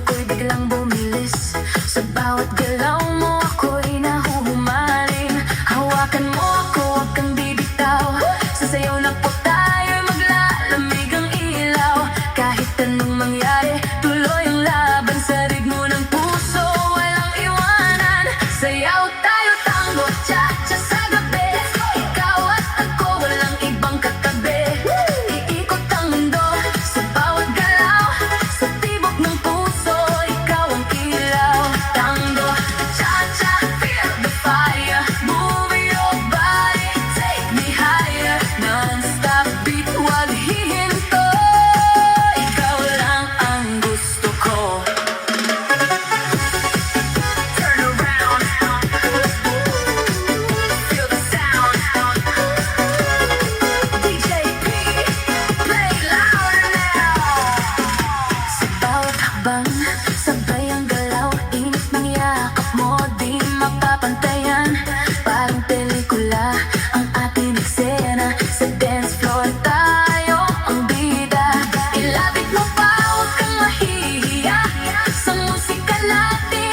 ko'y biglang bumilis. Sa bawat galaw mo ako'y nahuhumaling. Hawakan mo ako, huwag kang bibitaw. Sasayaw na po tayo'y maglalamig ang ilaw. Kahit anong mangyari, tuloy ang laban. Sa ritmo ng puso, walang iwanan. Sayaw tayo, tango, cha-cha sa gabi. Ikaw at ako, walang ibang katabi. Iikot ang mundo sa bawat galaw. Sa tibok ng puso, ikaw ang ilaw. Tango, cha-cha, feel the fire. Move your body, take me higher. Non-stop beat, huwag hihinto. Ikaw lang ang gusto ko. Turn around, feel the sound. DJ P, play louder now. Sa bawat hakbang, sabay ang galaw. Init ng yakap mo, di mapapantayan. Parang pelikula ang ating eksena. Sa dance floor tayo ang bida. Ilapit mo pa, huwag kang mahihiya. Sa musika natin